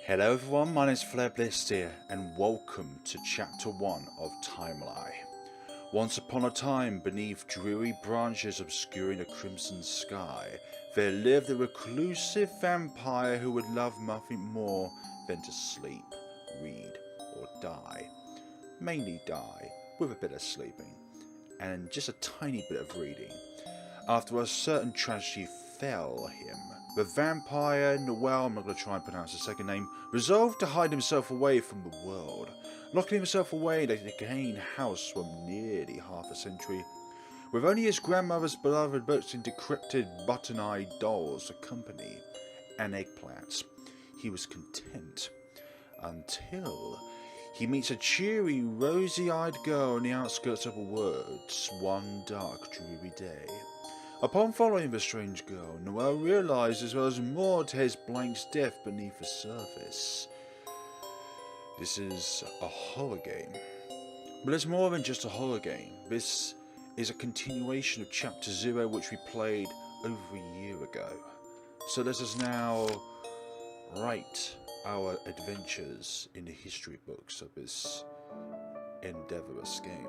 Hello everyone, my name is FlareBlitzed here, and welcome to Chapter 1 of Träumerei. Once upon a time, beneath dreary branches obscuring a crimson sky, there lived a reclusive vampire who would love nothing more than to sleep, read, or die. Mainly die, with a bit of sleeping, and just a tiny bit of reading. After a certain tragedy fell him, the vampire Noel, I'm not going to try and pronounce his second name, resolved to hide himself away from the world, locking himself away in a decaying house for nearly half a century, with only his grandmother's beloved books and decrepit button-eyed dolls to company and eggplants. He was content until he meets a cheery, rosy-eyed girl in the outskirts of the woods one dark, dreary day. Upon following the strange girl, Noel realizes there was more to his blank's depth beneath the surface. This is a horror game. But it's more than just a horror game. This is a continuation of Chapter 0, which we played over a year ago. So let us now write our adventures in the history books of this endeavorous game.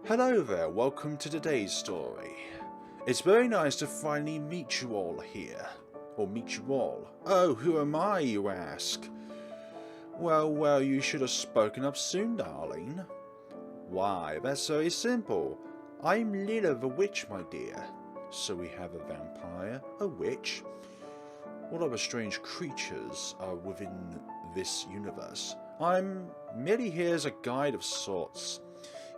Hello there, welcome to today's story. It's very nice to finally meet you all here. Or meet you all. Oh, who am I, you ask? Well, you should have spoken up soon, darling. Why, that's very simple. I'm Lila the witch, my dear. So we have a vampire, a witch. What other strange creatures are within this universe? I'm merely here as a guide of sorts.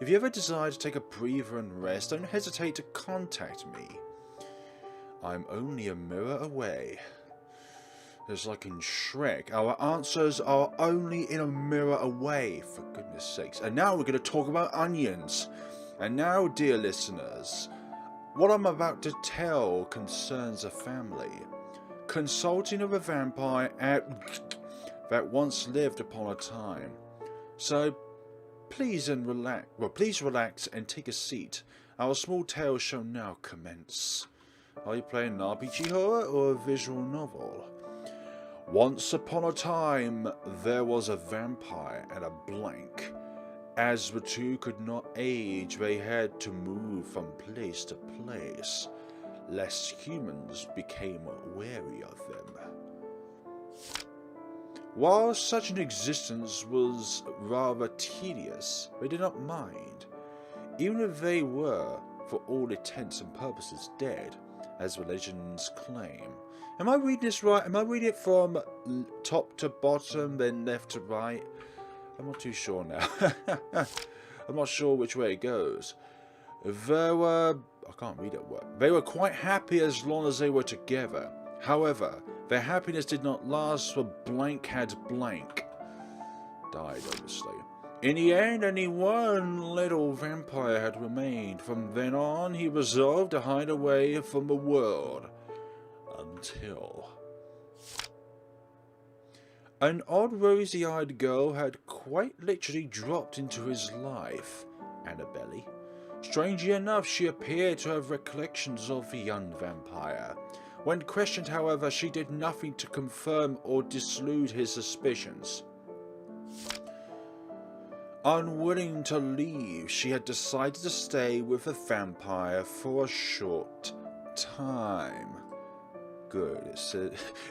If you ever desire to take a breather and rest, don't hesitate to contact me. I'm only a mirror away. It's like in Shrek, our answers are only in a mirror away, for goodness sakes. And now we're going to talk about onions. And now, dear listeners, what I'm about to tell concerns a family. Consulting of a vampire that once lived upon a time. So, please relax and take a seat. Our small tale shall now commence. Are you playing an RPG horror or a visual novel? Once upon a time, there was a vampire and a blank. As the two could not age, they had to move from place to place, lest humans became wary of them. While such an existence was rather tedious, they did not mind, even if they were, for all intents and purposes, dead, as the legends claim. Am I reading this right? Am I reading it from top to bottom, then left to right? I'm not too sure now. I'm not sure which way it goes. I can't read it well. They were quite happy as long as they were together. However, their happiness did not last, for blank had blank died, obviously. In the end, only one little vampire had remained. From then on, he resolved to hide away from the world. Until an odd rosy-eyed girl had quite literally dropped into his life, Annabelle. Strangely enough, she appeared to have recollections of the young vampire. When questioned, however, she did nothing to confirm or dissuade his suspicions. Unwilling to leave, she had decided to stay with the vampire for a short time. Good.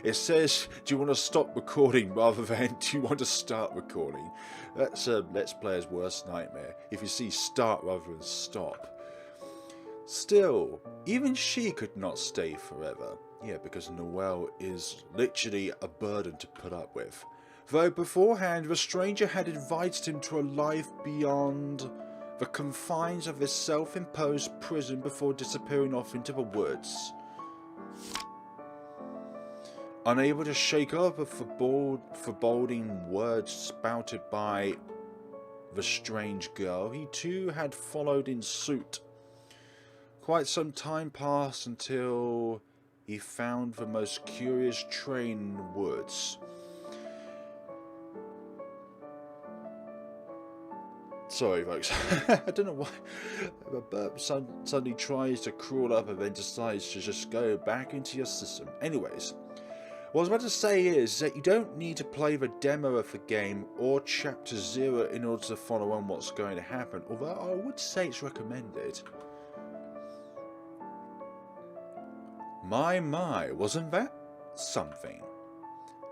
It says, do you want to stop recording rather than do you want to start recording? That's a Let's Player's worst nightmare. If you see start rather than stop. Still, even she could not stay forever. Yeah, because Noel is literally a burden to put up with. Though beforehand, the stranger had invited him to a life beyond the confines of this self-imposed prison before disappearing off into the woods. Unable to shake off the foreboding words spouted by the strange girl, he too had followed in suit. Quite some time passed until he found the most curious train in the woods. Sorry folks, I don't know why a burp suddenly tries to crawl up and then decides to just go back into your system. Anyways, What I was about to say is that you don't need to play the demo of the game or Chapter 0 in order to follow on what's going to happen, although I would say it's recommended. My, wasn't that something?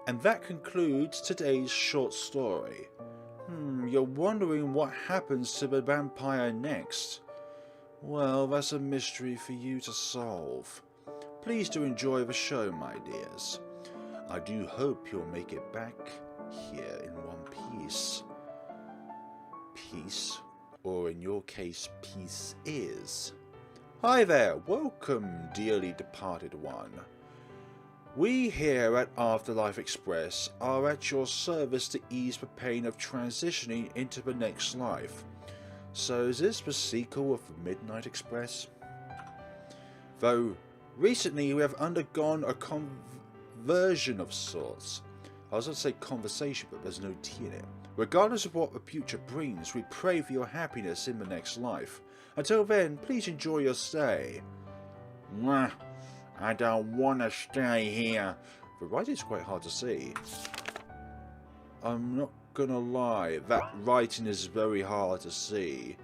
And that concludes today's short story. You're wondering what happens to the vampire next? Well, that's a mystery for you to solve. Please do enjoy the show, my dears. I do hope you'll make it back here in one piece. Peace, or in your case, peace is. Hi there, welcome, dearly departed one. We here at Afterlife Express are at your service to ease the pain of transitioning into the next life. So is this the sequel of the Midnight Express? Though recently we have undergone a conversion of sorts. I was going to say conversation, but there's no T in it. Regardless of what the future brings, we pray for your happiness in the next life. Until then, please enjoy your stay. Mwah. I don't want to stay here. The writing's quite hard to see. I'm not gonna lie, that writing is very hard to see.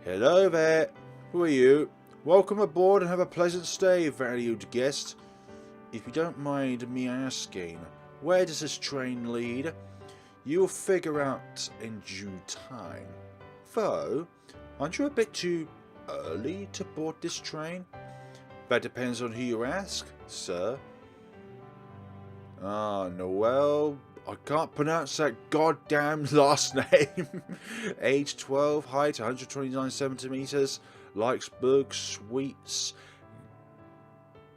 Hello there. Who are you? Welcome aboard and have a pleasant stay, valued guest. If you don't mind me asking, where does this train lead? You'll figure out in due time. Though, aren't you a bit too early to board this train? That depends on who you ask, sir. Noel. I can't pronounce that goddamn last name. Age 12, height 129 centimeters, likes books, sweets,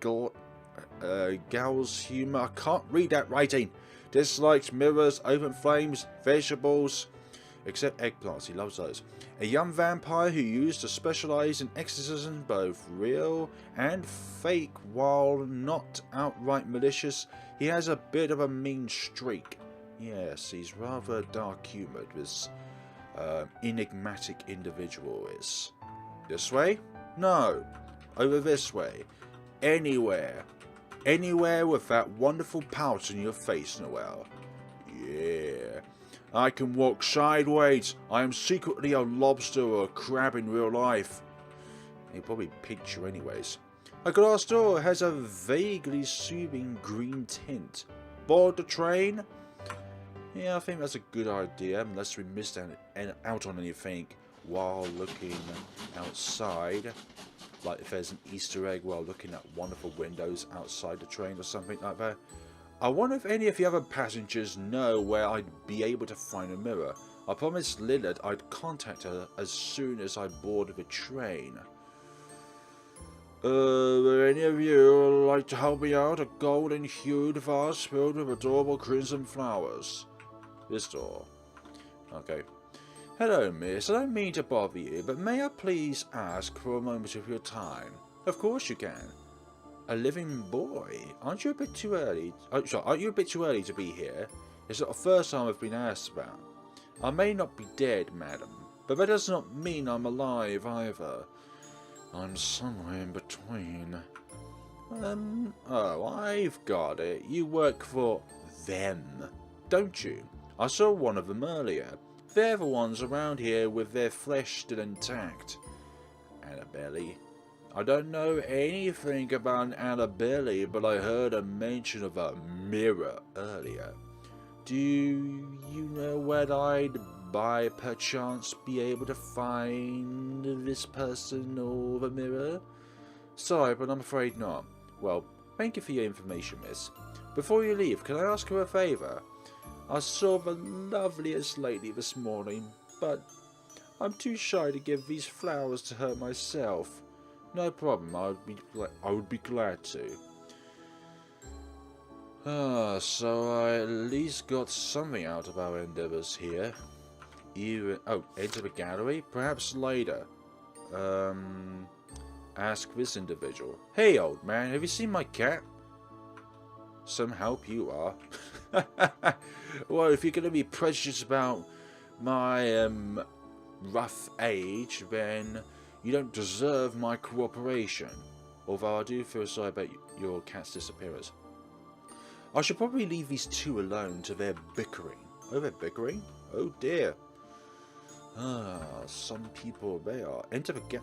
gal's humour. I can't read that writing. Dislikes mirrors, open flames, vegetables, except eggplants, he loves those. A young vampire who used to specialise in exorcism, both real and fake. While not outright malicious, he has a bit of a mean streak. Yes, he's rather dark-humoured, this enigmatic individual is. This way? No. Over this way. Anywhere. Anywhere with that wonderful pout on your face, Noel. Yeah. I can walk sideways. I am secretly a lobster or a crab in real life. He'll probably pinch you anyways. A glass door has a vaguely soothing green tint. Board the train? Yeah, I think that's a good idea, unless we missed out on anything while looking outside. Like if there's an Easter egg while looking at one of the windows outside the train or something like that. I wonder if any of the other passengers know where I'd be able to find a mirror. I promised Lillard I'd contact her as soon as I boarded the train. Would any of you like to help me out? A golden-hued vase filled with adorable crimson flowers. This door. Okay. Hello, miss. I don't mean to bother you, but may I please ask for a moment of your time? Of course you can. A living boy? Aren't you a bit too early? Aren't you a bit too early to be here? It's not the first time I've been asked about. I may not be dead, madam, but that does not mean I'm alive either. I'm somewhere in between. Oh, I've got it. You work for them, don't you? I saw one of them earlier. They're the ones around here with their flesh still intact. Annabelle. I don't know anything about Annabelle, but I heard a mention of a mirror earlier. Do you know where I'd, by perchance, be able to find this person or the mirror? Sorry, but I'm afraid not. Well, thank you for your information, miss. Before you leave, can I ask you a favour? I saw the loveliest lady this morning, but I'm too shy to give these flowers to her myself. No problem, I would be glad to. So I at least got something out of our endeavours here. Enter the gallery? Perhaps later. Ask this individual. Hey, old man, have you seen my cat? Some help you are. Well, if you're going to be prejudiced about my rough age, then you don't deserve my cooperation. Although I do feel sorry about your cat's disappearance. I should probably leave these two alone to their bickering. Oh, they're bickering? Oh dear. Ah, some people, they are. Enter the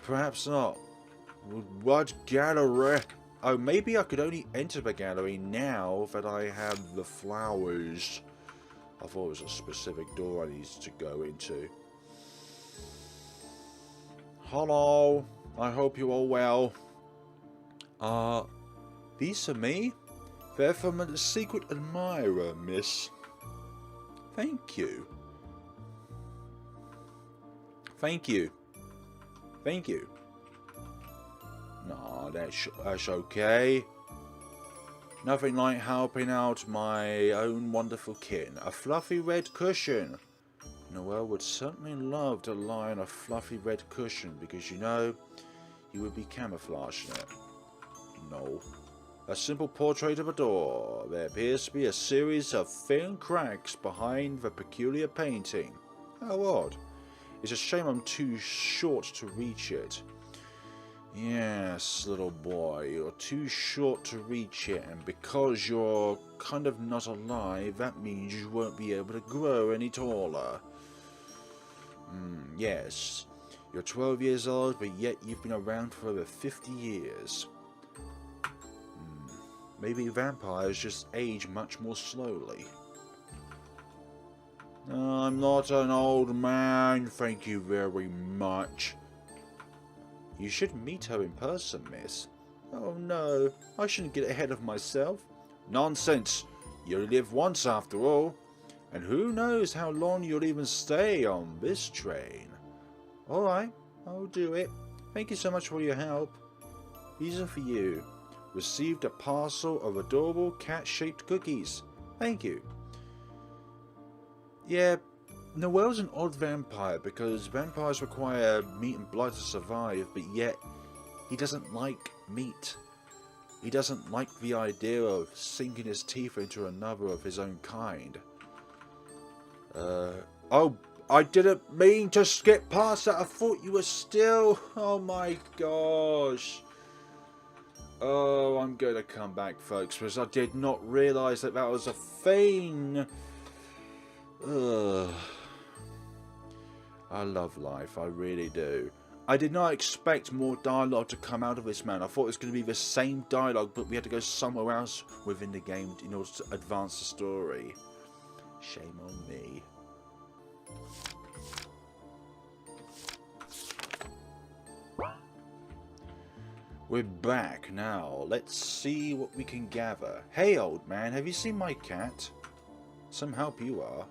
perhaps not. What gallery? Oh, maybe I could only enter the gallery now that I have the flowers. I thought it was a specific door I needed to go into. Hello, I hope you're all well. These are me? They're from a secret admirer, miss. Thank you. Thank you. Thank you. Nah, that's okay. Nothing like helping out my own wonderful kin. A fluffy red cushion. Noel would certainly love to lie on a fluffy red cushion because, you know, he would be camouflaged in it. No. A simple portrait of a door. There appears to be a series of thin cracks behind the peculiar painting. How odd. It's a shame I'm too short to reach it. Yes, little boy, you're too short to reach it, and because you're kind of not alive, that means you won't be able to grow any taller. Yes, you're 12 years old, but yet you've been around for over 50 years. Maybe vampires just age much more slowly. I'm not an old man, thank you very much. You should meet her in person, miss. Oh no, I shouldn't get ahead of myself. Nonsense! You live once after all. And who knows how long you'll even stay on this train. Alright, I'll do it. Thank you so much for your help. These are for you. Received a parcel of adorable cat-shaped cookies. Thank you. Yeah, Noel's an odd vampire because vampires require meat and blood to survive, but yet he doesn't like meat. He doesn't like the idea of sinking his teeth into another of his own kind. Oh, I didn't mean to skip past that. I thought you were still. Oh my gosh. Oh, I'm going to come back, folks, because I did not realise that that was a thing. Ugh. I love life, I really do. I did not expect more dialogue to come out of this man. I thought it was going to be the same dialogue, but we had to go somewhere else within the game in order to advance the story. Shame on me. We're back now. Let's see what we can gather. Hey, old man, have you seen my cat? Some help you are.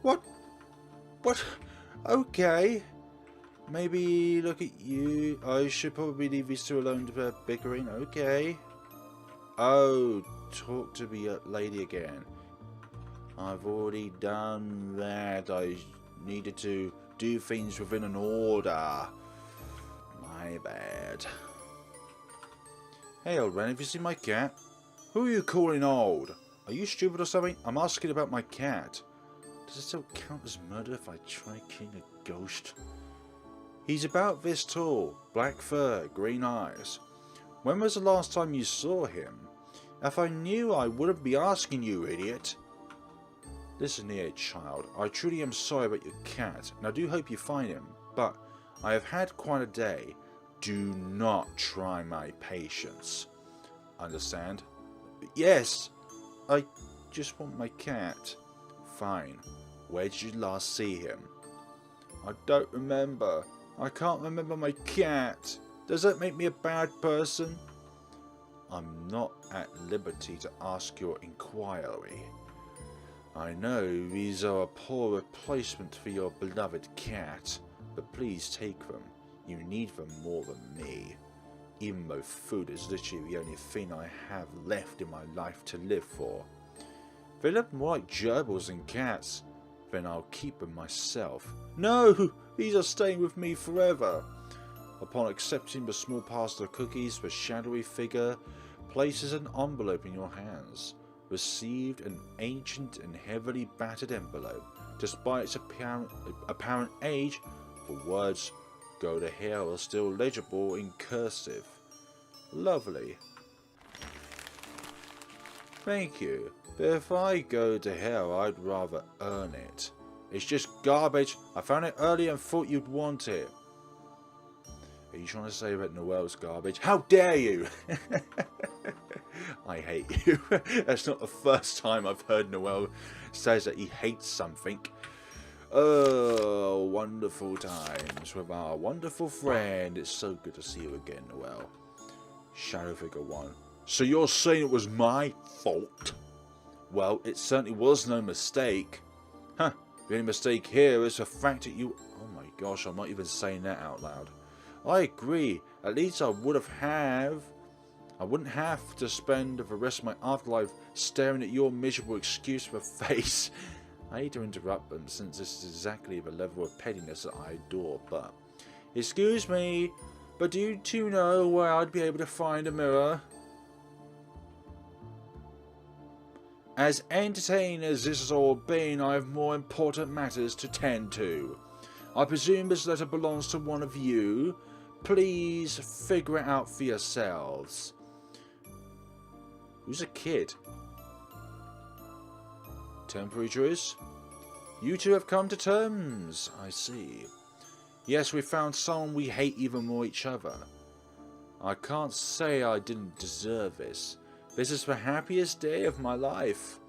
What? What? Okay. Maybe look at you. I should probably leave these two alone to bickering. Okay. Oh, talk to the lady again. I've already done that. I needed to do things within an order. My bad. Hey, old man, have you seen my cat? Who are you calling old? Are you stupid or something? I'm asking about my cat. Does it still count as murder if I try killing a ghost? He's about this tall, black fur, green eyes. When was the last time you saw him? If I knew, I wouldn't be asking you, idiot. Listen here, child. I truly am sorry about your cat, and I do hope you find him, but I have had quite a day. Do not try my patience. Understand? Yes! I just want my cat. Fine. Where did you last see him? I don't remember. I can't remember my cat. Does that make me a bad person? I'm not at liberty to ask your inquiry. I know these are a poor replacement for your beloved cat, but please take them. You need them more than me. Even though food is literally the only thing I have left in my life to live for. If they look more like gerbils than cats, then I'll keep them myself. No! These are staying with me forever! Upon accepting the small parcel of cookies, the shadowy figure places an envelope in your hands. Received an ancient and heavily battered envelope. Despite its apparent age, the words "Go to hell" are still legible in cursive. Lovely. Thank you, but if I go to hell, I'd rather earn it. It's just garbage. I found it earlier and thought you'd want it. Are you trying to say that Noel's garbage? How dare you! I hate you. That's not the first time I've heard Noel says that he hates something. Oh, wonderful times with our wonderful friend. It's so good to see you again, Noel. Shadow Figure 1. So you're saying it was my fault? Well, it certainly was no mistake. Huh. The only mistake here is the fact that you... Oh my gosh, I'm not even saying that out loud. I agree. At least I wouldn't have to spend the rest of my afterlife staring at your miserable excuse for face. I hate to interrupt them since this is exactly the level of pettiness that I adore, but... Excuse me, but do you two know where I'd be able to find a mirror? As entertaining as this has all been, I have more important matters to tend to. I presume this letter belongs to one of you. Please figure it out for yourselves. Who's a kid? Temporary truce? You two have come to terms, I see. Yes, we found someone we hate even more each other. I can't say I didn't deserve this. This is the happiest day of my life.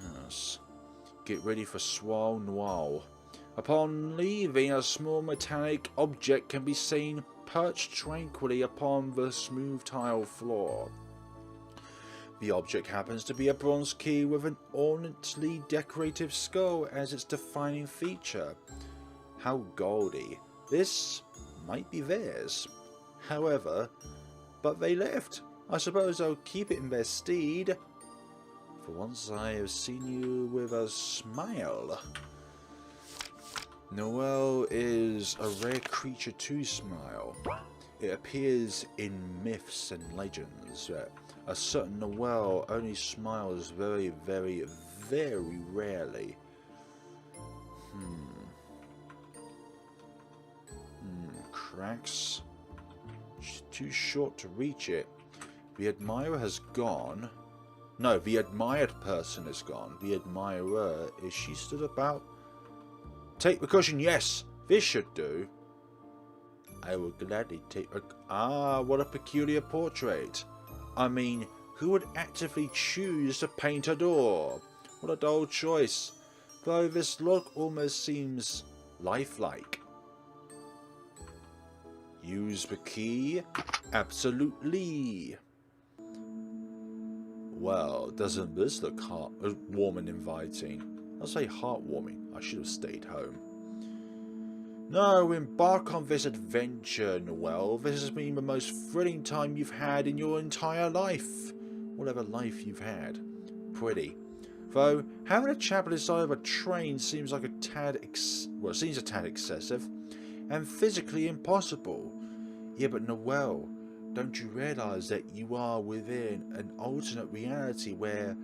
Yes. Get ready for Soir Noir. Upon leaving, a small metallic object can be seen perched tranquilly upon the smooth tile floor. The object happens to be a bronze key with an ornately decorative skull as its defining feature. How gaudy. This might be theirs. However, but they left. I suppose I'll keep it in their stead. For once I have seen you with a smile. Noel is a rare creature to smile. It appears in myths and legends that a certain Noel only smiles very, very, very rarely. Cracks. She's too short to reach it. The admirer has gone. No, the admired person is gone. The admirer, is she stood about? Take the cushion, yes. This should do. I will gladly take a... Ah, what a peculiar portrait. I mean, who would actively choose to paint a door? What a dull choice. Though this look almost seems lifelike. Use the key? Absolutely. Well, doesn't this look warm and inviting? I'll say heartwarming. I should have stayed home. No, embark on this adventure, Noel. This has been the most thrilling time you've had in your entire life. Whatever life you've had. Pretty. Though, having a chapel inside of a train seems like a tad seems a tad excessive. And physically impossible. Yeah, but Noel, don't you realise that you are within an alternate reality where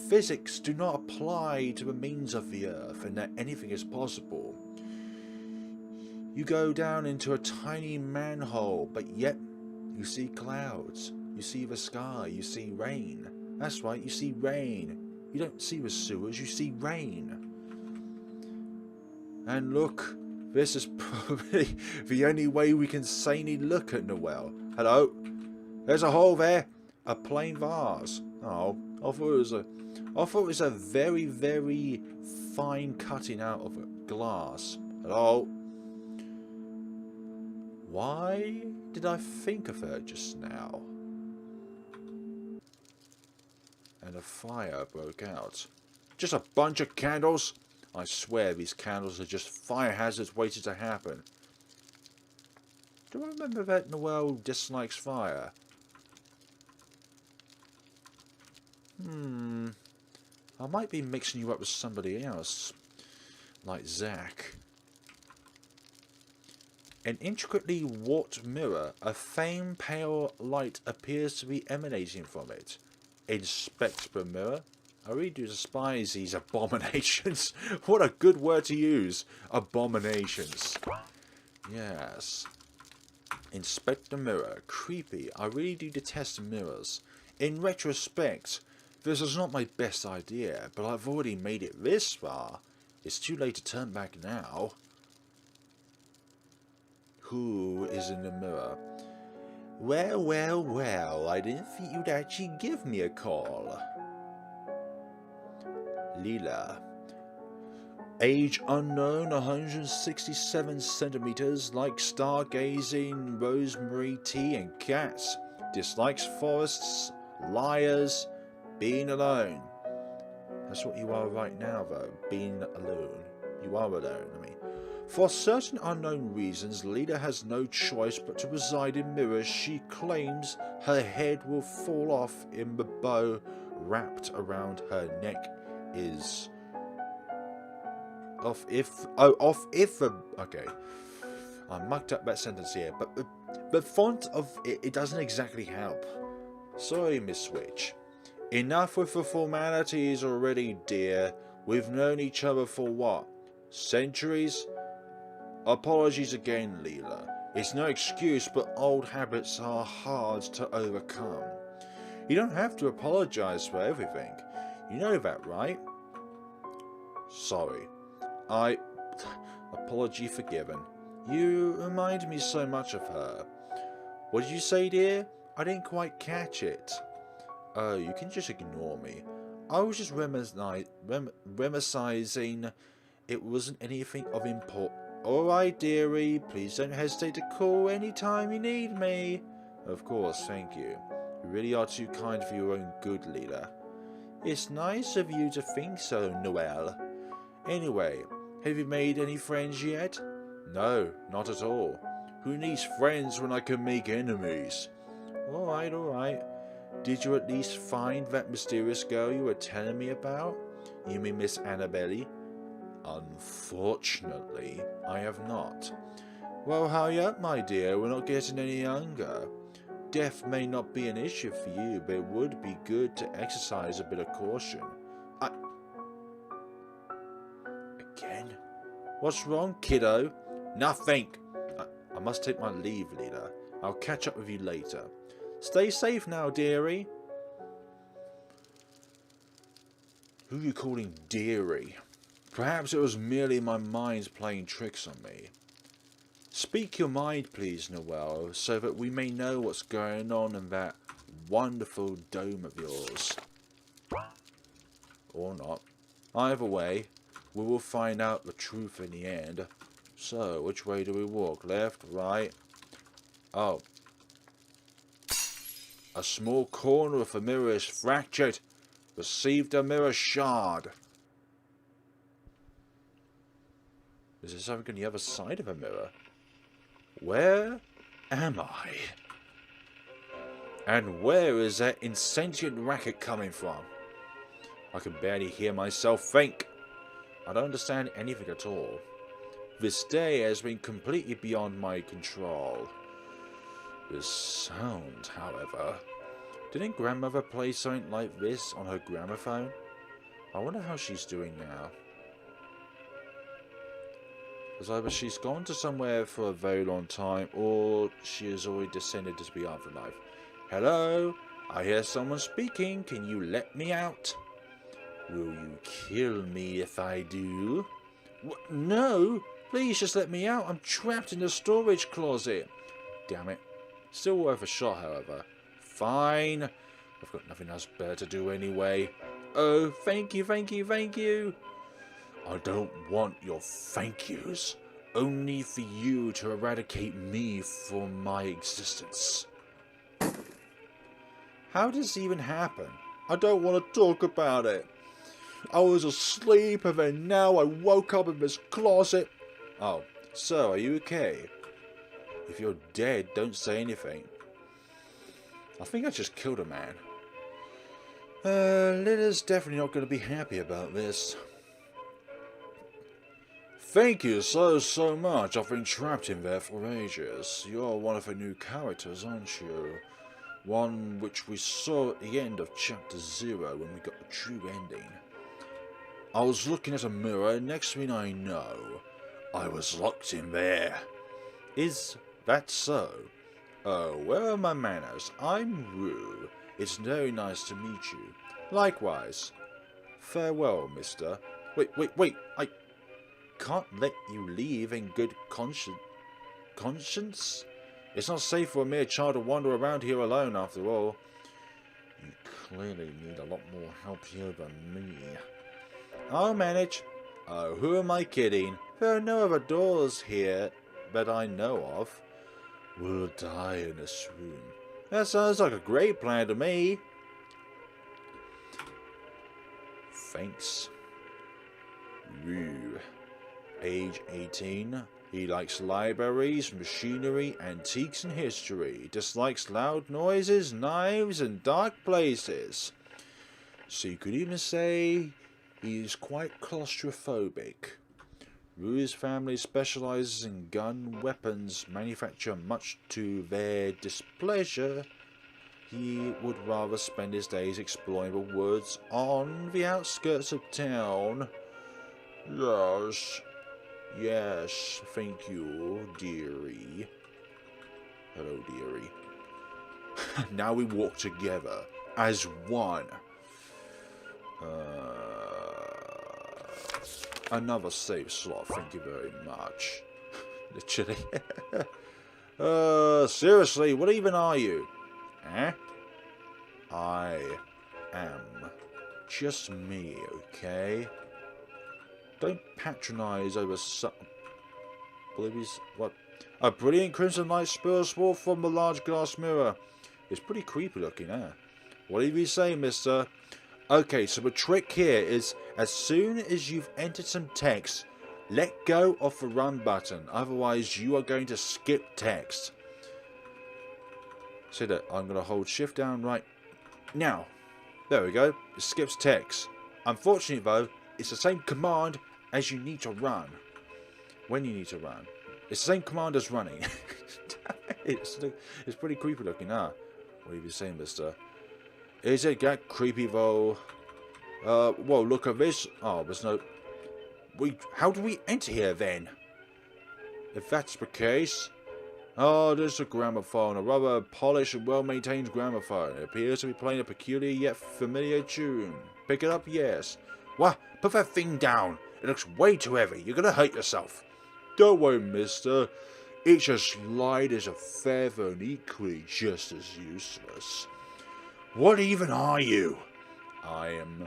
physics do not apply to the means of the earth and that anything is possible? You go down into a tiny manhole, but yet you see clouds, you see the sky, you see rain. That's right, you see rain. You don't see the sewers, you see rain. And look, this is probably the only way we can sanely look at Noel. Hello? There's a hole there. A plain vase. Oh, I thought it was a very, very fine cutting out of glass. Hello? Why did I think of her just now? And a fire broke out. Just a bunch of candles? I swear these candles are just fire hazards waiting to happen. Do I remember that Noel dislikes fire? I might be mixing you up with somebody else. Like Zach. An intricately warped mirror, a faint pale light appears to be emanating from it. Inspect the mirror. I really do despise these abominations. What a good word to use. Abominations. Yes. Inspect the mirror. Creepy. I really do detest mirrors. In retrospect, this was not my best idea, but I've already made it this far. It's too late to turn back now. Who is in the mirror? Well, well, well, I didn't think you'd actually give me a call. Leela. Age unknown, 167 centimeters, likes stargazing, rosemary tea and cats. Dislikes forests, liars, being alone. That's what you are right now, though, being alone. You are alone, I mean. For certain unknown reasons, Leela has no choice but to reside in mirrors. She claims her head will fall off in the bow wrapped around her neck is... okay. I mucked up that sentence here, but the font of it doesn't exactly help. Sorry, Miss Switch. Enough with the formalities already, dear. We've known each other for what? Centuries? Apologies again, Leela. It's no excuse, but old habits are hard to overcome. You don't have to apologize for everything. You know that, right? Sorry. Apology forgiven. You remind me so much of her. What did you say, dear? I didn't quite catch it. Oh, you can just ignore me. I was just reminiscing. It wasn't anything of import. Alright, dearie. Please don't hesitate to call any time you need me. Of course, thank you. You really are too kind for your own good, Leela. It's nice of you to think so, Noel. Anyway, have you made any friends yet? No, not at all. Who needs friends when I can make enemies? Alright, alright. Did you at least find that mysterious girl you were telling me about? You mean Miss Annabelle? Unfortunately, I have not. Well, hurry up, my dear. We're not getting any younger. Death may not be an issue for you, but it would be good to exercise a bit of caution. Again? What's wrong, kiddo? Nothing. I must take my leave, Leela. I'll catch up with you later. Stay safe now, dearie. Who are you calling dearie? Perhaps it was merely my mind playing tricks on me. Speak your mind, please, Noel, so that we may know what's going on in that wonderful dome of yours. Or not. Either way, we will find out the truth in the end. So, which way do we walk? Left, right? Oh. A small corner of the mirror is fractured. Received a mirror shard. Is there something on the other side of a mirror? Where am I? And where is that insentient racket coming from? I can barely hear myself think. I don't understand anything at all. This day has been completely beyond my control. This sound, however... Didn't grandmother play something like this on her gramophone? I wonder how she's doing now. Because either she's gone to somewhere for a very long time, or she has already descended to the afterlife. Hello? I hear someone speaking. Can you let me out? Will you kill me if I do? No! Please just let me out. I'm trapped in the storage closet. Damn it. Still worth a shot, however. Fine. I've got nothing else better to do anyway. Oh, thank you, thank you, thank you. I don't want your thank yous. Only for you to eradicate me from my existence. How does this even happen? I don't want to talk about it. I was asleep and then now I woke up in this closet. Oh, so are you okay? If you're dead, don't say anything. I think I just killed a man. Litta's definitely not going to be happy about this. Thank you so much. I've been trapped in there for ages. You're one of the new characters, aren't you? One which we saw at the end of Chapter 0 when we got the true ending. I was looking at a mirror and next thing I know, I was locked in there. Is that so? Oh, where are my manners? I'm Rue. It's very nice to meet you. Likewise. Farewell, mister. Wait. I can't let you leave in good conscience? It's not safe for a mere child to wander around here alone, after all. You clearly need a lot more help here than me. I'll manage. Oh, who am I kidding? There are no other doors here that I know of. We'll die in this room. That sounds like a great plan to me. Thanks. Rue. Age 18. He likes libraries, machinery, antiques and history. Dislikes loud noises, knives and dark places. So you could even say he's quite claustrophobic. Rue's family specializes in gun weapons manufacture, much to their displeasure. He would rather spend his days exploring the woods on the outskirts of town. Yes, thank you, dearie. Hello, dearie. Now we walk together as one. Another save slot, thank you very much. Literally. Seriously, what even are you? Eh? I am just me, okay? Don't patronize over what? A brilliant crimson light spills forth from the large glass mirror. It's pretty creepy looking, eh? What do you say, mister? Okay, so the trick here is, as soon as you've entered some text, let go of the run button. Otherwise, you are going to skip text. So that I'm going to hold shift down right now. There we go. It skips text. Unfortunately, though, it's the same command as you need to run. When you need to run. It's the same command as running. It's pretty creepy looking, huh? What are you saying, mister? Is it that creepy, though? Whoa, look at this. Oh, there's no... How do we enter here, then? If that's the case... Oh, there's a gramophone. A rather polished and well-maintained gramophone. It appears to be playing a peculiar yet familiar tune. Pick it up, yes. What? Put that thing down. It looks way too heavy. You're gonna hurt yourself. Don't worry, mister. It's as light as a feather and equally just as useless. What even are you? I am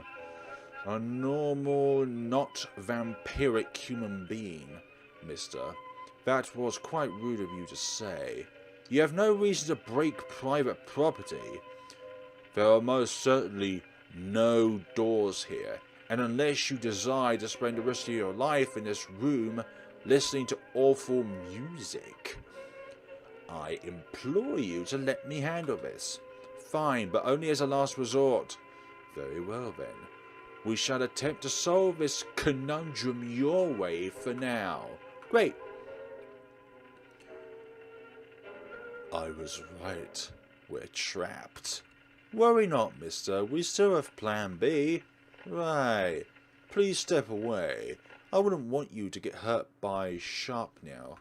a normal, not vampiric human being, mister. That was quite rude of you to say. You have no reason to break private property. There are most certainly no doors here, and unless you desire to spend the rest of your life in this room listening to awful music, I implore you to let me handle this. Fine, but only as a last resort. Very well then. We shall attempt to solve this conundrum your way for now. Great. I was right. We're trapped. Worry not, mister. We still have plan B. Right. Please step away. I wouldn't want you to get hurt by sharpnail.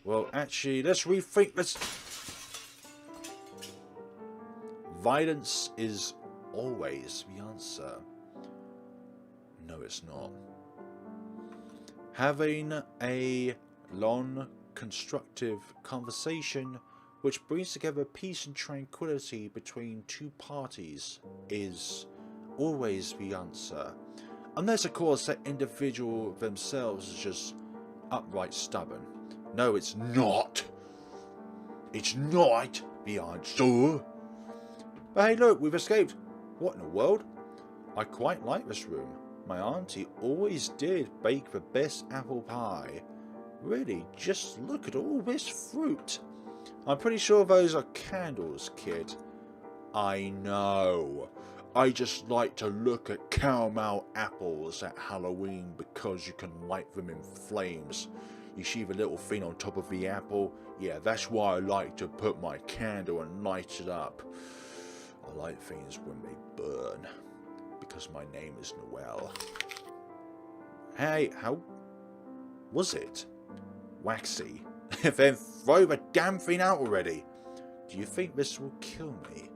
Well, actually, let's rethink this. Violence is always the answer. No, it's not. Having a long, constructive conversation which brings together peace and tranquility between two parties is always the answer. Unless, of course, that individual themselves is just upright stubborn. No, it's not. It's not the answer. But hey, look, we've escaped. What in the world? I quite like this room. My auntie always did bake the best apple pie. Really, just look at all this fruit. I'm pretty sure those are candles, kid. I know. I just like to look at caramel apples at Halloween because you can light them in flames. You see the little thing on top of the apple? Yeah, that's why I like to put my candle and light it up. I like things when they burn, because my name is Noel. Hey, how was it? Waxy. Then throw the damn thing out already. Do you think this will kill me?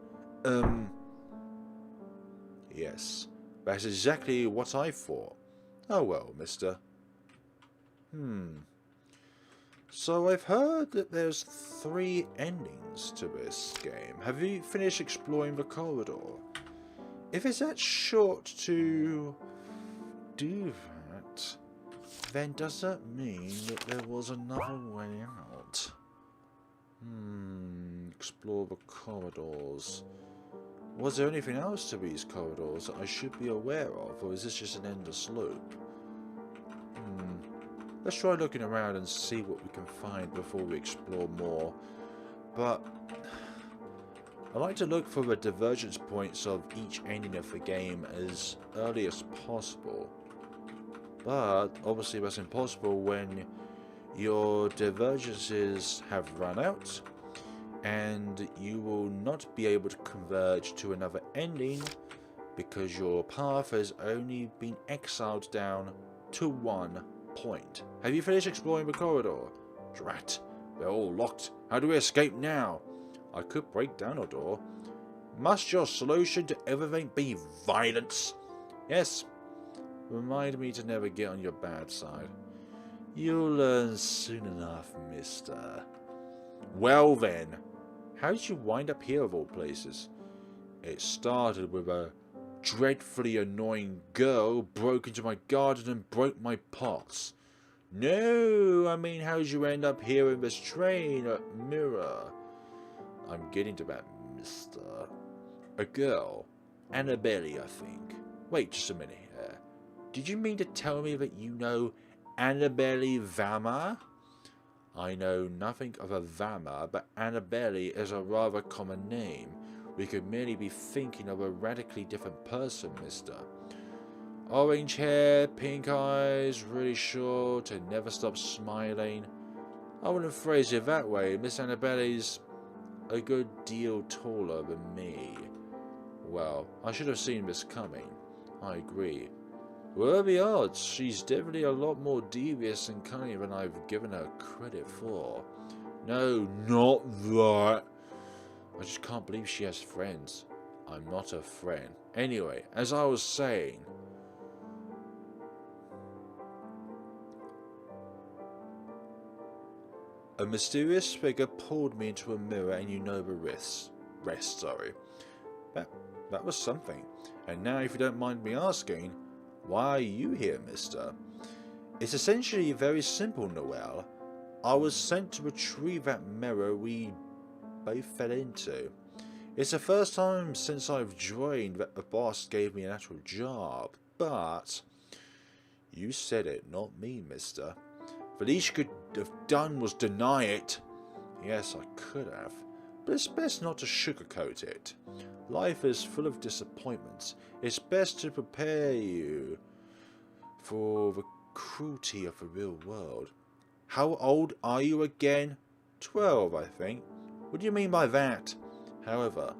Yes, that's exactly what I thought. Oh well, mister. So I've heard that there's 3 endings to this game. Have you finished exploring the corridor? If it's that short to do that, then does that mean that there was another way out? Explore the corridors. Was there anything else to these corridors that I should be aware of, or is this just an endless loop? Let's try looking around and see what we can find before we explore more. But I like to look for the divergence points of each ending of the game as early as possible. But obviously that's impossible when your divergences have run out and you will not be able to converge to another ending because your path has only been exiled down to one point. Have you finished exploring the corridor? Drat, they're all locked. How do we escape now? I could break down a door. Must your solution to everything be violence? Yes. Remind me to never get on your bad side. You'll learn soon enough, mister. Well then, how did you wind up here of all places? It started with a dreadfully annoying girl broke into my garden and broke my pots. No, I mean, how did you end up here in this train at Mirror? I'm getting to that, mister. A girl. Annabelle, I think. Wait just a minute here. Did you mean to tell me that you know Annabelle Vama? I know nothing of a Vama, but Annabelle is a rather common name. We could merely be thinking of a radically different person, mister. Orange hair, pink eyes, really short, and never stops smiling. I wouldn't phrase it that way. Miss Annabelle's a good deal taller than me. Well, I should have seen this coming. I agree. What are the odds? She's definitely a lot more devious and cunning than I've given her credit for. No, not that. I just can't believe she has friends. I'm not a friend. Anyway, as I was saying, a mysterious figure pulled me into a mirror and you know the rest. That was something. And now, if you don't mind me asking, why are you here, mister? It's essentially very simple, Noel. I was sent to retrieve that mirror we both fell into. It's the first time since I've joined that the boss gave me an actual job, but you said it, not me, mister. The least you could have done was deny it. Yes, I could have, but it's best not to sugarcoat it. Life is full of disappointments. It's best to prepare you for the cruelty of the real world. How old are you again? 12, I think. What do you mean by that? However,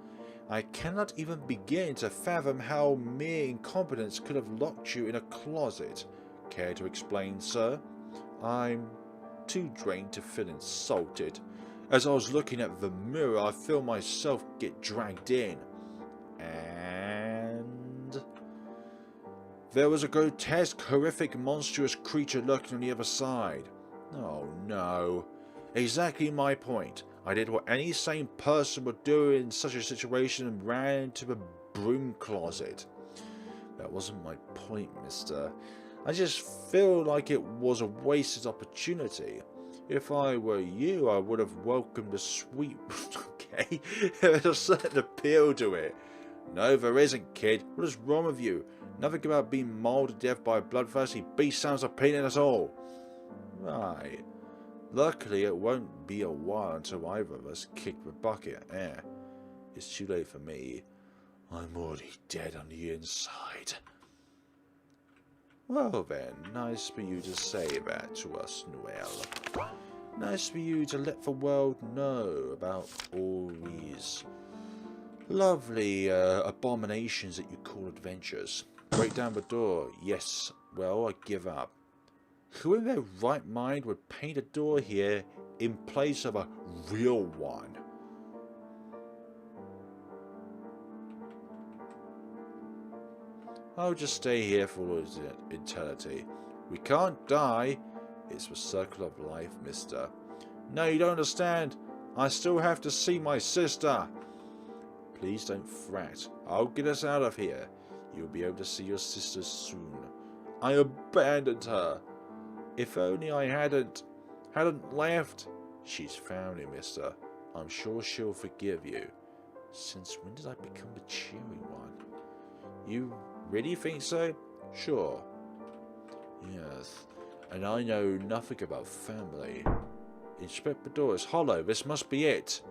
I cannot even begin to fathom how mere incompetence could have locked you in a closet. Care to explain, sir? I'm too drained to feel insulted. As I was looking at the mirror, I feel myself get dragged in. And there was a grotesque, horrific, monstrous creature lurking on the other side. Oh no. Exactly my point. I did what any sane person would do in such a situation and ran into the broom closet. That wasn't my point, mister. I just feel like it was a wasted opportunity. If I were you, I would have welcomed the sweet... Okay, there's a certain appeal to it. No, there isn't, kid. What is wrong with you? Nothing about being mauled to death by a bloodthirsty beast sounds appealing at all. Right. Luckily, it won't be a while until either of us kick the bucket. It's too late for me. I'm already dead on the inside. Well then, nice for you to say that to us, Noel. Nice for you to let the world know about all these lovely abominations that you call adventures. Break down the door. Yes, well, I give up. Who in their right mind would paint a door here in place of a real one? I'll just stay here for eternity. We can't die. It's the circle of life, mister. No, you don't understand. I still have to see my sister. Please don't fret. I'll get us out of here. You'll be able to see your sister soon. I abandoned her. If only I hadn't left. She's found him, mister. I'm sure she'll forgive you. Since when did I become the cheery one? You really think so? Sure. Yes. And I know nothing about family. Inspect the door is hollow. This must be it.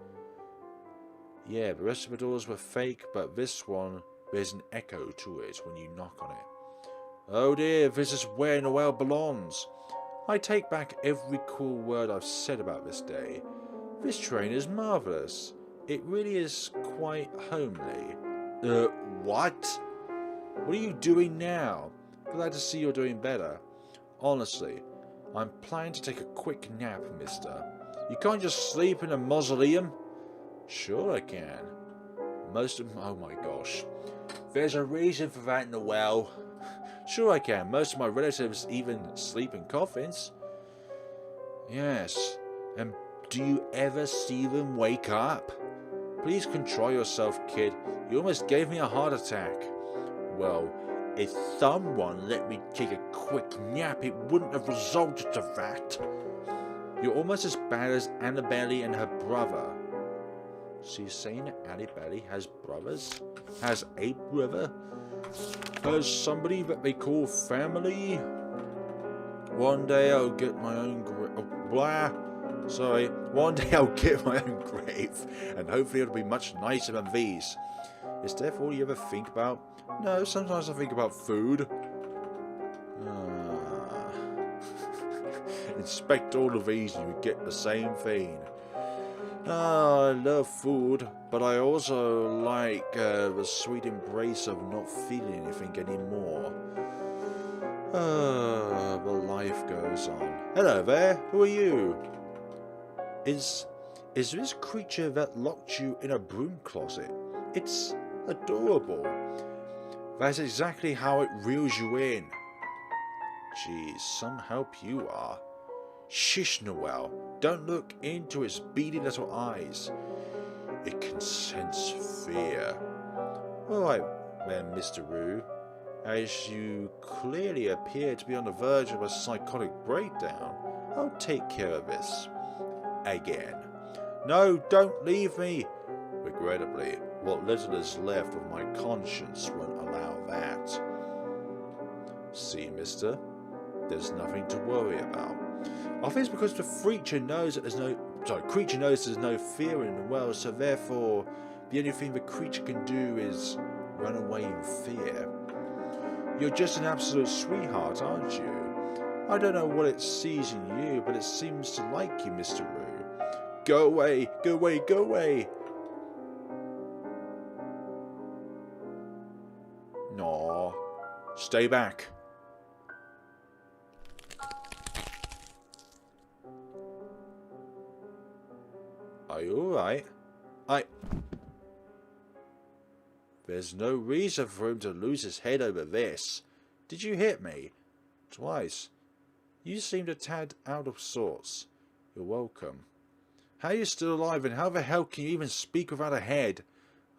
Yeah, the rest of the doors were fake, but this one, there's an echo to it when you knock on it. Oh dear, this is where Noel belongs. I take back every cool word I've said about this day. This train is marvellous. It really is quite homely. What? What are you doing now? Glad to see you're doing better. Honestly, I'm planning to take a quick nap, mister. You can't just sleep in a mausoleum? Sure I can. Oh my gosh. There's a reason for that, Noel. Sure I can. Most of my relatives even sleep in coffins. Yes. And do you ever see them wake up? Please control yourself, kid. You almost gave me a heart attack. Well, if someone let me take a quick nap, it wouldn't have resulted to that. You're almost as bad as Annabelle and her brother. So you're saying that Annabelle has brothers? Has a brother? Has somebody that they call family? One day I'll get my own One day I'll get my own grave, and hopefully it'll be much nicer than these. Is that all you ever think about? No, sometimes I think about food. Inspect all of these and you get the same thing. I love food, but I also like the sweet embrace of not feeling anything anymore. But life goes on. Hello there, who are you? Is this creature that locked you in a broom closet? It's adorable. That's exactly how it reels you in. Geez, some help you are. Shish, Noel. Don't look into its beady little eyes. It can sense fear. Alright then, Mr. Roo. As you clearly appear to be on the verge of a psychotic breakdown, I'll take care of this. Again. No, don't leave me. Regrettably, what little is left of my conscience won't allow that. See, mister, there's nothing to worry about. I think it's because the creature knows that there's no fear in the world, so therefore the only thing the creature can do is run away in fear. You're just an absolute sweetheart, aren't you? I don't know what it sees in you, but it seems to like you, Mr. Roo. Go away, go away, go away! No, stay back. Are you alright? There's no reason for him to lose his head over this. Did you hit me? Twice. You seemed a tad out of sorts. You're welcome. How are you still alive, and how the hell can you even speak without a head?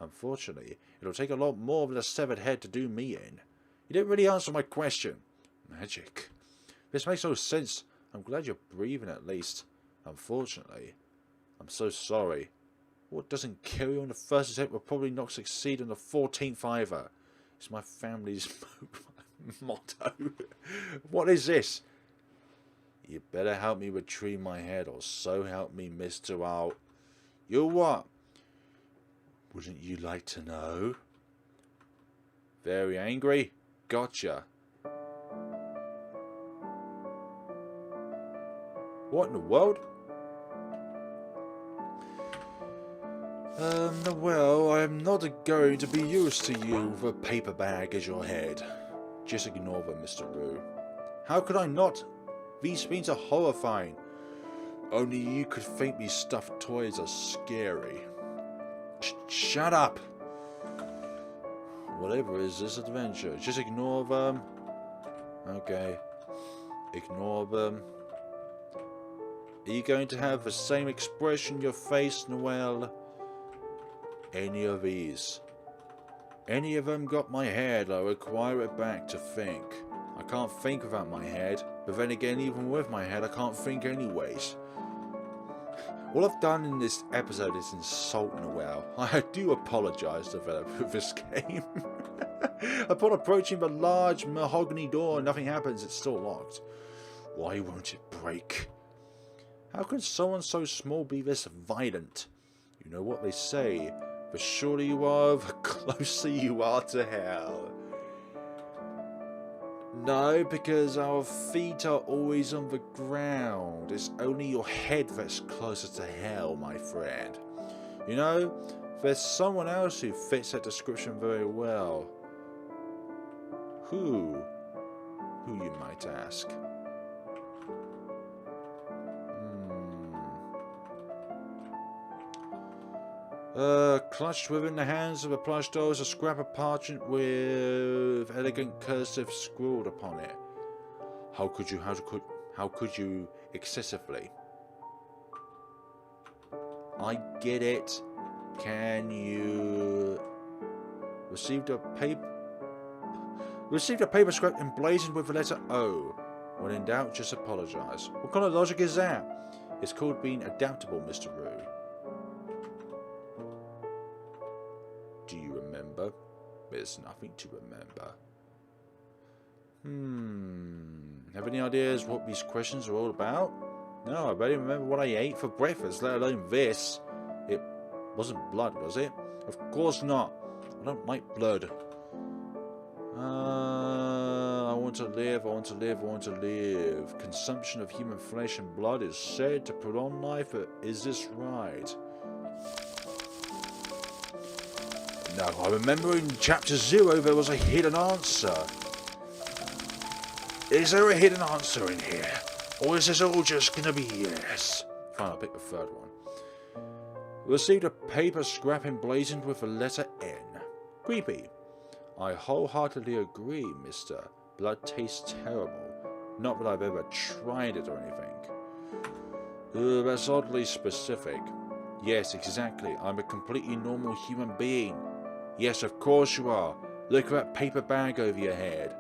Unfortunately, it'll take a lot more than a severed head to do me in. You didn't really answer my question. Magic. This makes no sense. I'm glad you're breathing at least. Unfortunately. I'm so sorry. What doesn't kill you on the first attempt will probably not succeed on the 14th either. It's my family's motto. What is this? You better help me retrieve my head, or so help me, Mr. I'll... You what? Wouldn't you like to know? Very angry? Gotcha. What in the world? Well, I'm not going to be used to you with a paper bag as your head. Just ignore them, Mr. Roo. How could I not? These things are horrifying. Only you could think these stuffed toys are scary. Shut up! Whatever is this adventure? Just ignore them. Okay. Ignore them. Are you going to have the same expression in your face, Noel? Any of these? Any of them got my head? I require it back to think. I can't think without my head, but then again, even with my head, I can't think anyways. All I've done in this episode is insult Noel. I do apologise, developer of this game. Upon approaching the large mahogany door, nothing happens, it's still locked. Why won't it break? How can someone so small be this violent? You know what they say, the shorter you are, the closer you are to hell. No, because our feet are always on the ground. It's only your head that's closer to hell, my friend. You know, there's someone else who fits that description very well. Who? Who, you might ask? Clutched within the hands of a plush doll is a scrap of parchment with elegant cursive scrawled upon it. How could you excessively? I get it. Can you received a paper scrap emblazoned with the letter O. When in doubt, just apologise. What kind of logic is that? It's called being adaptable, Mr. Rue. Do you remember? There's nothing to remember. Have any ideas what these questions are all about? No, I barely remember what I ate for breakfast, let alone this. It wasn't blood, was it? Of course not. I don't like blood. I want to live, I want to live, I want to live. Consumption of human flesh and blood is said to prolong life, but is this right? No, I remember in chapter 0 there was a hidden answer. Is there a hidden answer in here? Or is this all just gonna be yes? Fine, I'll pick the third one. Received a paper scrap emblazoned with the letter N. Creepy. I wholeheartedly agree, mister. Blood tastes terrible. Not that I've ever tried it or anything. That's oddly specific. Yes, exactly. I'm a completely normal human being. Yes, of course you are. Look at that paper bag over your head.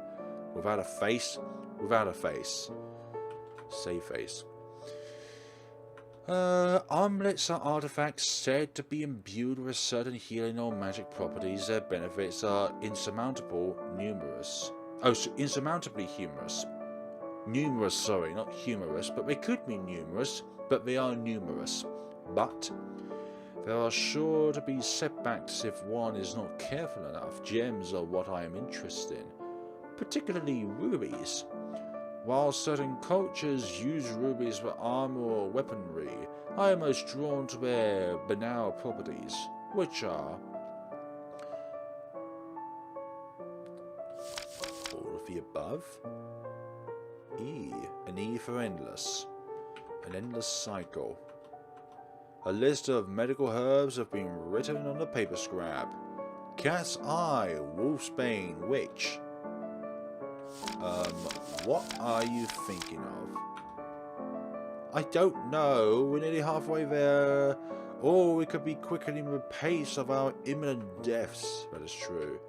Without a face? Without a face. Say face. Amulets are artifacts said to be imbued with certain healing or magic properties. Their benefits are insurmountably humorous. Numerous, sorry, not humorous, but they could be numerous, but they are numerous. But there are sure to be setbacks if one is not careful enough. Gems are what I am interested in, particularly rubies. While certain cultures use rubies for armor or weaponry, I am most drawn to their banal properties, which are all of the above. E, an E for endless, an endless cycle. A list of medical herbs have been written on the paper scrap. Cat's eye, wolfsbane, witch. What are you thinking of? I don't know. We're nearly halfway there. Or we could be quickening the pace of our imminent deaths. That is true.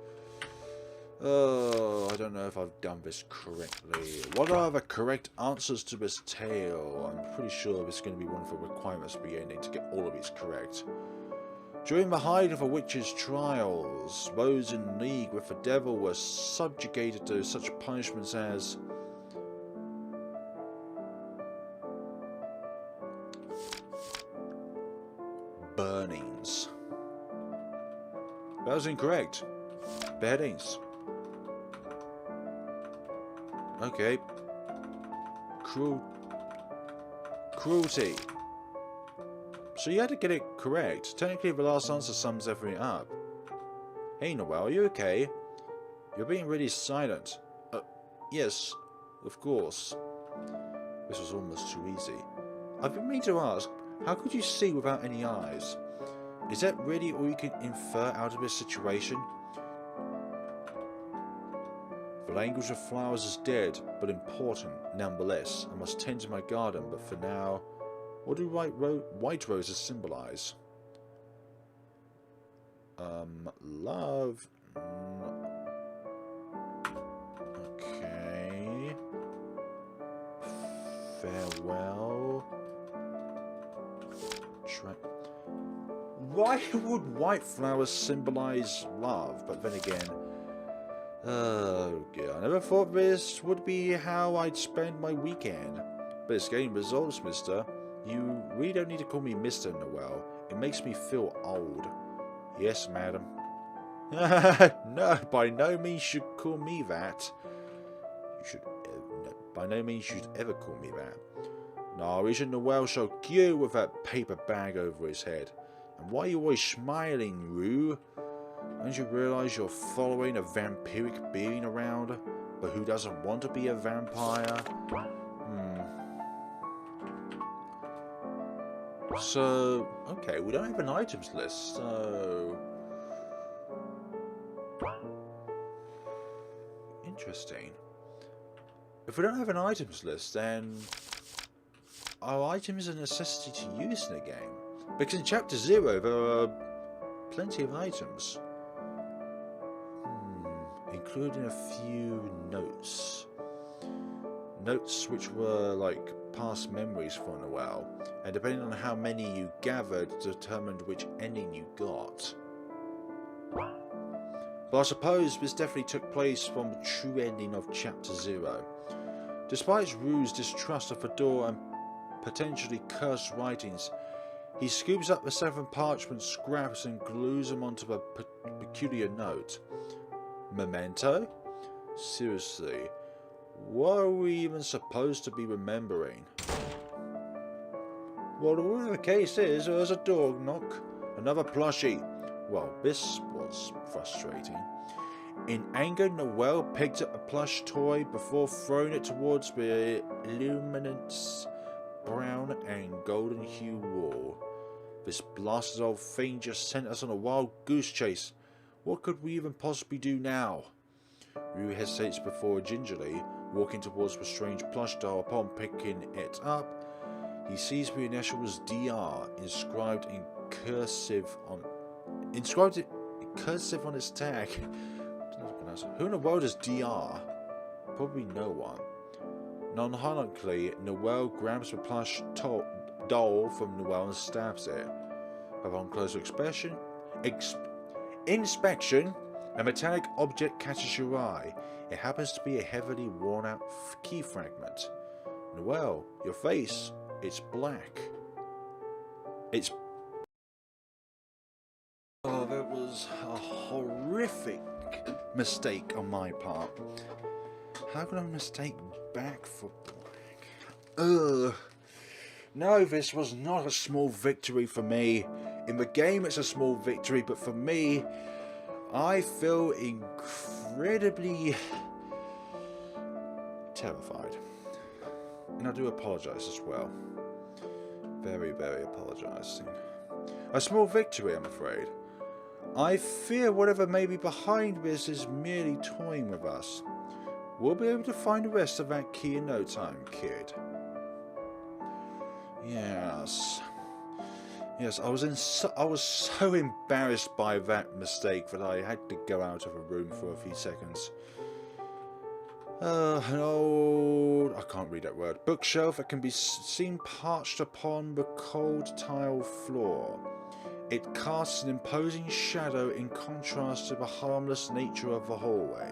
Oh, I don't know if I've done this correctly. What are the correct answers to this tale? I'm pretty sure this is going to be one of the requirements of the ending to get all of these correct. During the height of a witch's trials, those in league with the devil were subjugated to such punishments as burnings. That was incorrect. Beheadings. Okay. Cruelty. So you had to get it correct. Technically, the last answer sums everything up. Hey, Noel, are you okay? You're being really silent. Yes, of course. This was almost too easy. I've been meaning to ask, how could you see without any eyes? Is that really all you can infer out of this situation? The language of flowers is dead, but important nonetheless. I must tend to my garden, but for now, what do white roses symbolize? Love. Okay. Farewell. Why would white flowers symbolize love? But then again, oh god, I never thought this would be how I'd spend my weekend. But it's getting results, mister. You really don't need to call me Mr. Noel. It makes me feel old. Yes, madam. No, by no means should call me that. You should, no, by no means should ever call me that. No, isn't Noel so cute with that paper bag over his head? And why are you always smiling, Rue? Don't you realise you're following a vampiric being around? But who doesn't want to be a vampire? So, okay, we don't have an items list, so... Interesting. If we don't have an items list, then... Our item is a necessity to use in the game. Because in Chapter 0, there are plenty of items. Including a few notes. Notes which were like past memories for Noel, and depending on how many you gathered, determined which ending you got. But I suppose this definitely took place from the true ending of Chapter 0. Despite Rue's distrust of the door and potentially cursed writings, he scoops up the 7 parchment scraps and glues them onto a peculiar note. Memento? Seriously, what are we even supposed to be remembering? Well, whatever the case is, there's a door knock. Another plushie. Well, this was frustrating. In anger, Noel picked up a plush toy before throwing it towards the luminous brown and golden hue wall. This blasted old thing just sent us on a wild goose chase. What could we even possibly do now? Rue hesitates before gingerly walking towards the strange plush doll. Upon picking it up, he sees the initials DR inscribed in cursive on its tag. Who in the world is DR? Probably no one. Nonchalantly, Noel grabs the plush doll from Noel and stabs it. Upon closer inspection, a metallic object catches your eye. It happens to be a heavily worn out key fragment. Noel, your face, it's black. It's... Oh, that was a horrific mistake on my part. How could I mistake black for black? Ugh. No, this was not a small victory for me. In the game it's a small victory, but for me, I feel incredibly terrified. And I do apologise as well. Very, very apologising. A small victory, I'm afraid. I fear whatever may be behind this is merely toying with us. We'll be able to find the rest of that key in no time, kid. Yes. Yes, I was so embarrassed by that mistake that I had to go out of a room for a few seconds. An old... I can't read that word. Bookshelf that can be seen parched upon the cold tile floor. It casts an imposing shadow in contrast to the harmless nature of the hallway.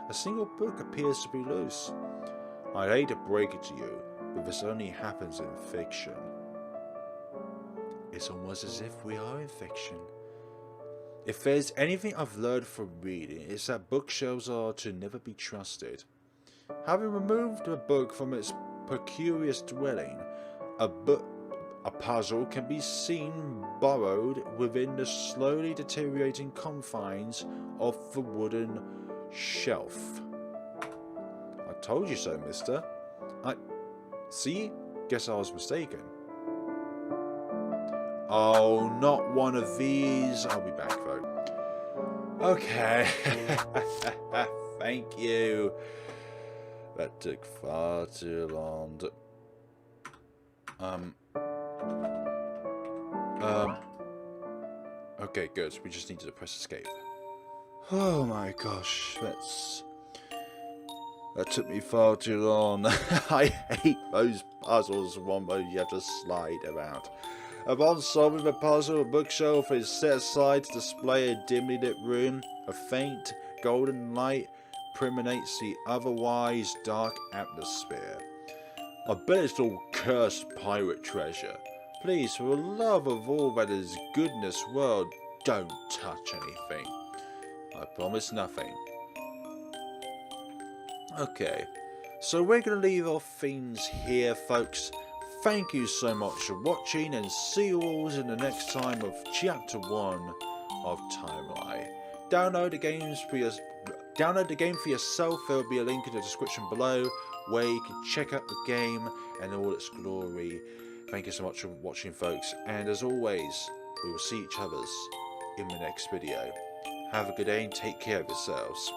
A single book appears to be loose. I'd hate to break it to you, but this only happens in fiction. It's almost as if we are in fiction. If there's anything I've learned from reading, it's that bookshelves are to never be trusted. Having removed a book from its peculiar dwelling, a puzzle can be seen burrowed within the slowly deteriorating confines of the wooden shelf. I told you so, mister. See? Guess I was mistaken. Oh, not one of these. I'll be back, though. Okay. Thank you. That took far too long. Okay, good. We just needed to press escape. Oh my gosh, that took me far too long. I hate those puzzles, one where you have to slide around. Upon solving the puzzle, a bookshelf is set aside to display a dimly lit room. A faint golden light permeates the otherwise dark atmosphere. I bet it's all cursed pirate treasure. Please, for the love of all that is good in this world, don't touch anything. I promise nothing. Okay, so we're going to leave off things here, folks. Thank you so much for watching, and see you all in the next time of Chapter 1 of Träumerei. Download the game for yourself. There will be a link in the description below where you can check out the game and all its glory. Thank you so much for watching, folks, and as always, we will see each other in the next video. Have a good day and take care of yourselves.